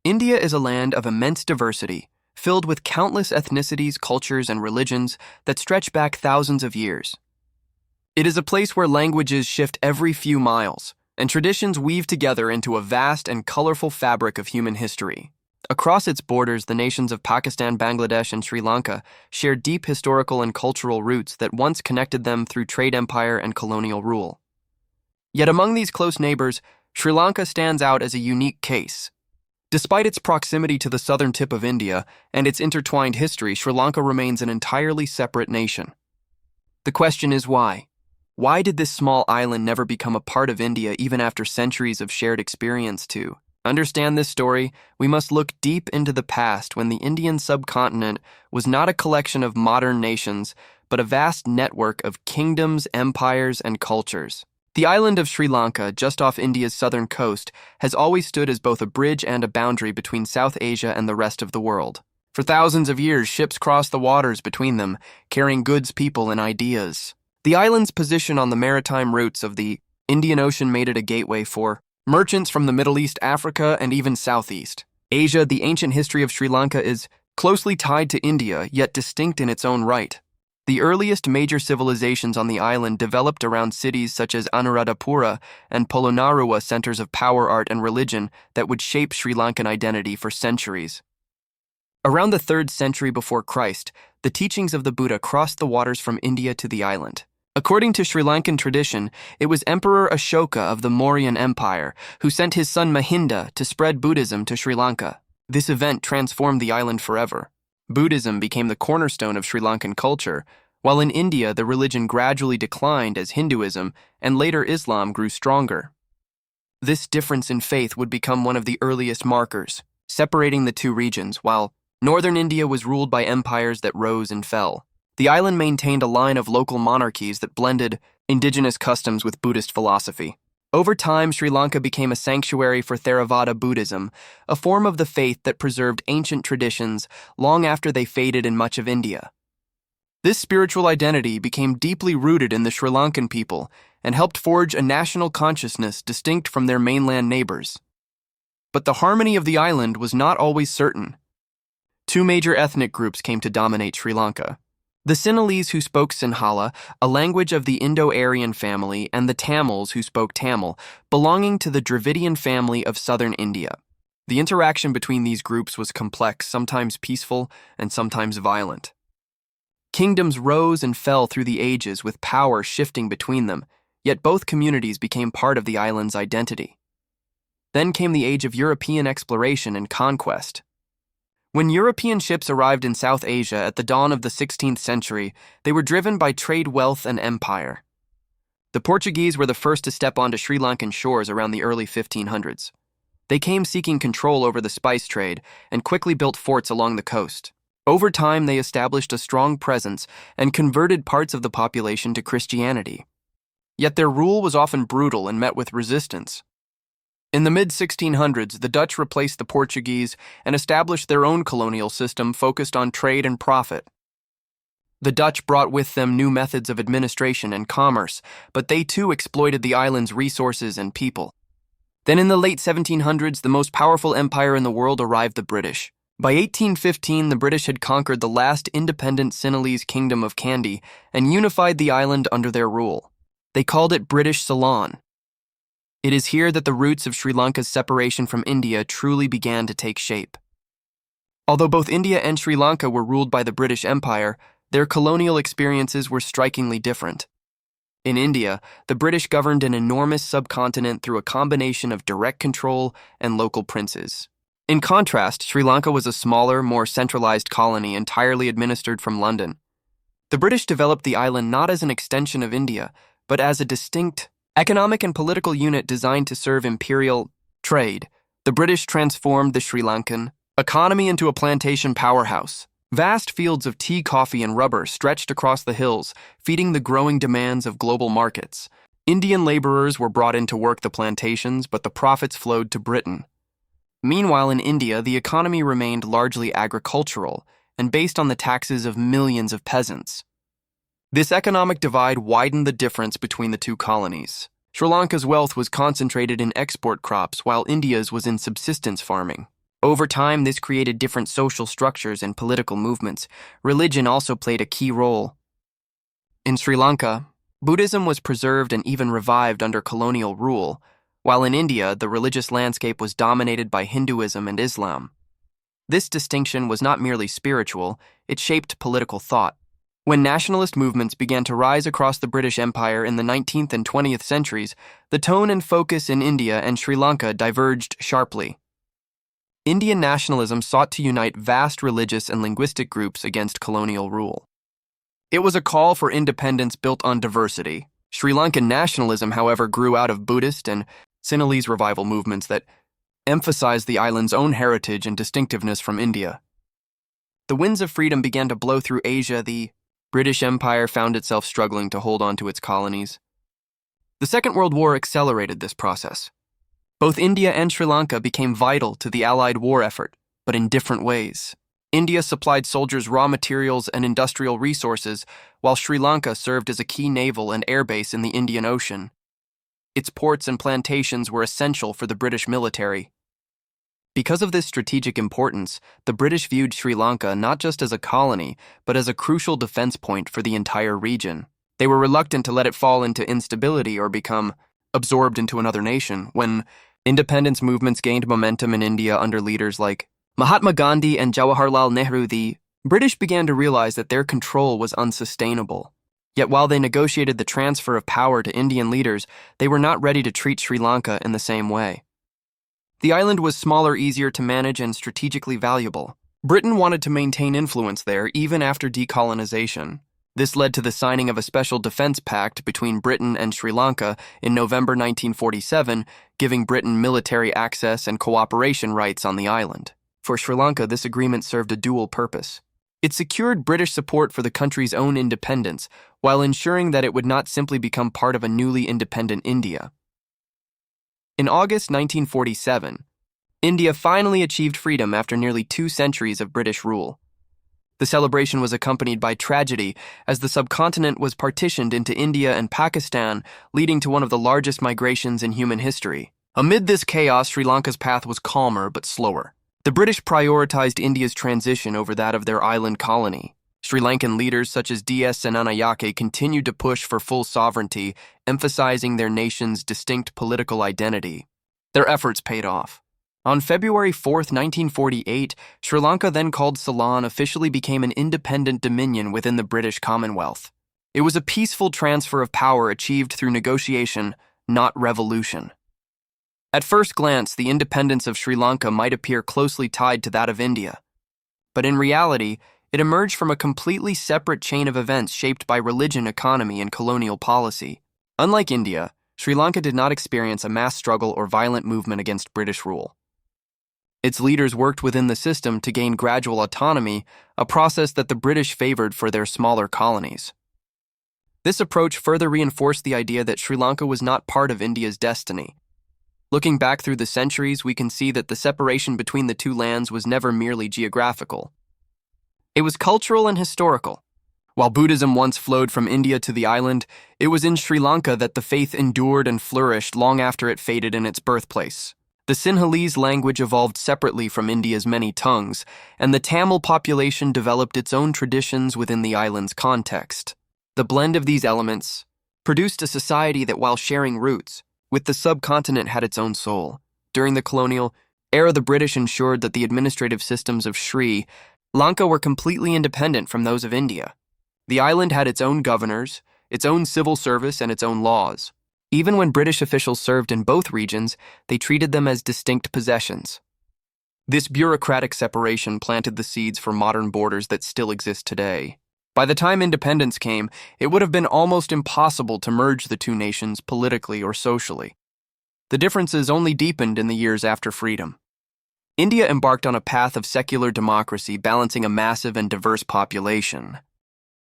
India is a land of immense diversity, filled with countless ethnicities, cultures, and religions that stretch back thousands of years. It is a place where languages shift every few miles, and traditions weave together into a vast and colorful fabric of human history. Across its borders, the nations of Pakistan, Bangladesh, and Sri Lanka share deep historical and cultural roots that once connected them through trade empire and colonial rule. Yet among these close neighbors, Sri Lanka stands out as a unique case. Despite its proximity to the southern tip of India and its intertwined history, Sri Lanka remains an entirely separate nation. The question is why? Why did this small island never become a part of India even after centuries of shared experience To understand this story, we must look deep into the past when the Indian subcontinent was not a collection of modern nations, but a vast network of kingdoms, empires, and cultures. The island of Sri Lanka, just off India's southern coast, has always stood as both a bridge and a boundary between South Asia and the rest of the world. For thousands of years, ships crossed the waters between them, carrying goods, people, and ideas. The island's position on the maritime routes of the Indian Ocean made it a gateway for merchants from the Middle East, Africa, and even Southeast Asia. The ancient history of Sri Lanka is closely tied to India, yet distinct in its own right. The earliest major civilizations on the island developed around cities such as Anuradhapura and Polonnaruwa, centers of power, art, and religion that would shape Sri Lankan identity for centuries. Around the 3rd century before Christ, the teachings of the Buddha crossed the waters from India to the island. According to Sri Lankan tradition, it was Emperor Ashoka of the Mauryan Empire who sent his son Mahinda to spread Buddhism to Sri Lanka. This event transformed the island forever. Buddhism became the cornerstone of Sri Lankan culture, while in India the religion gradually declined as Hinduism and later Islam grew stronger. This difference in faith would become one of the earliest markers, separating the two regions. While northern India was ruled by empires that rose and fell, the island maintained a line of local monarchies that blended indigenous customs with Buddhist philosophy. Over time, Sri Lanka became a sanctuary for Theravada Buddhism, a form of the faith that preserved ancient traditions long after they faded in much of India. This spiritual identity became deeply rooted in the Sri Lankan people and helped forge a national consciousness distinct from their mainland neighbors. But the harmony of the island was not always certain. Two major ethnic groups came to dominate Sri Lanka: the Sinhalese, who spoke Sinhala, a language of the Indo-Aryan family, and the Tamils, who spoke Tamil, belonging to the Dravidian family of southern India. The interaction between these groups was complex, sometimes peaceful and sometimes violent. Kingdoms rose and fell through the ages, with power shifting between them, yet both communities became part of the island's identity. Then came the age of European exploration and conquest. When European ships arrived in South Asia at the dawn of the 16th century, they were driven by trade, wealth, and empire. The Portuguese were the first to step onto Sri Lankan shores around the early 1500s. They came seeking control over the spice trade and quickly built forts along the coast. Over time, they established a strong presence and converted parts of the population to Christianity. Yet their rule was often brutal and met with resistance. In the mid-1600s, the Dutch replaced the Portuguese and established their own colonial system focused on trade and profit. The Dutch brought with them new methods of administration and commerce, but they too exploited the island's resources and people. Then in the late 1700s, the most powerful empire in the world arrived: the British. By 1815, the British had conquered the last independent Sinhalese kingdom of Kandy and unified the island under their rule. They called it British Ceylon. It is here that the roots of Sri Lanka's separation from India truly began to take shape. Although both India and Sri Lanka were ruled by the British Empire, their colonial experiences were strikingly different. In India, the British governed an enormous subcontinent through a combination of direct control and local princes. In contrast, Sri Lanka was a smaller, more centralized colony entirely administered from London. The British developed the island not as an extension of India, but as a distinct economic and political unit designed to serve imperial trade. The British transformed the Sri Lankan economy into a plantation powerhouse. Vast fields of tea, coffee, and rubber stretched across the hills, feeding the growing demands of global markets. Indian laborers were brought in to work the plantations, but the profits flowed to Britain. Meanwhile, in India, the economy remained largely agricultural and based on the taxes of millions of peasants. This economic divide widened the difference between the two colonies. Sri Lanka's wealth was concentrated in export crops, while India's was in subsistence farming. Over time, this created different social structures and political movements. Religion also played a key role. In Sri Lanka, Buddhism was preserved and even revived under colonial rule, while in India, the religious landscape was dominated by Hinduism and Islam. This distinction was not merely spiritual, it shaped political thought. When nationalist movements began to rise across the British Empire in the 19th and 20th centuries, the tone and focus in India and Sri Lanka diverged sharply. Indian nationalism sought to unite vast religious and linguistic groups against colonial rule. It was a call for independence built on diversity. Sri Lankan nationalism, however, grew out of Buddhist and Sinhalese revival movements that emphasized the island's own heritage and distinctiveness from India. The winds of freedom began to blow through Asia. The British Empire found itself struggling to hold on to its colonies. The Second World War accelerated this process. Both India and Sri Lanka became vital to the Allied war effort, but in different ways. India supplied soldiers raw materials and industrial resources, while Sri Lanka served as a key naval and air base in the Indian Ocean. Its ports and plantations were essential for the British military. Because of this strategic importance, the British viewed Sri Lanka not just as a colony, but as a crucial defense point for the entire region. They were reluctant to let it fall into instability or become absorbed into another nation. When independence movements gained momentum in India under leaders like Mahatma Gandhi and Jawaharlal Nehru, the British began to realize that their control was unsustainable. Yet while they negotiated the transfer of power to Indian leaders, they were not ready to treat Sri Lanka in the same way. The island was smaller, easier to manage, and strategically valuable. Britain wanted to maintain influence there even after decolonization. This led to the signing of a special defense pact between Britain and Sri Lanka in November 1947, giving Britain military access and cooperation rights on the island. For Sri Lanka, this agreement served a dual purpose. It secured British support for the country's own independence, while ensuring that it would not simply become part of a newly independent India. In August 1947, India finally achieved freedom after nearly 2 centuries of British rule. The celebration was accompanied by tragedy as the subcontinent was partitioned into India and Pakistan, leading to one of the largest migrations in human history. Amid this chaos, Sri Lanka's path was calmer but slower. The British prioritized India's transition over that of their island colony. Sri Lankan leaders such as D.S. Senanayake continued to push for full sovereignty, emphasizing their nation's distinct political identity. Their efforts paid off. On February 4, 1948, Sri Lanka, then called Ceylon, officially became an independent dominion within the British Commonwealth. It was a peaceful transfer of power achieved through negotiation, not revolution. At first glance, the independence of Sri Lanka might appear closely tied to that of India. But in reality, it emerged from a completely separate chain of events shaped by religion, economy, and colonial policy. Unlike India, Sri Lanka did not experience a mass struggle or violent movement against British rule. Its leaders worked within the system to gain gradual autonomy, a process that the British favored for their smaller colonies. This approach further reinforced the idea that Sri Lanka was not part of India's destiny. Looking back through the centuries, we can see that the separation between the two lands was never merely geographical. It was cultural and historical. While Buddhism once flowed from India to the island, it was in Sri Lanka that the faith endured and flourished long after it faded in its birthplace. The Sinhalese language evolved separately from India's many tongues, and the Tamil population developed its own traditions within the island's context. The blend of these elements produced a society that, while sharing roots with the subcontinent, had its own soul. During the colonial era, the British ensured that the administrative systems of Sri Lanka were completely independent from those of India. The island had its own governors, its own civil service, and its own laws. Even when British officials served in both regions, they treated them as distinct possessions. This bureaucratic separation planted the seeds for modern borders that still exist today. By the time independence came, it would have been almost impossible to merge the two nations politically or socially. The differences only deepened in the years after freedom. India embarked on a path of secular democracy, balancing a massive and diverse population.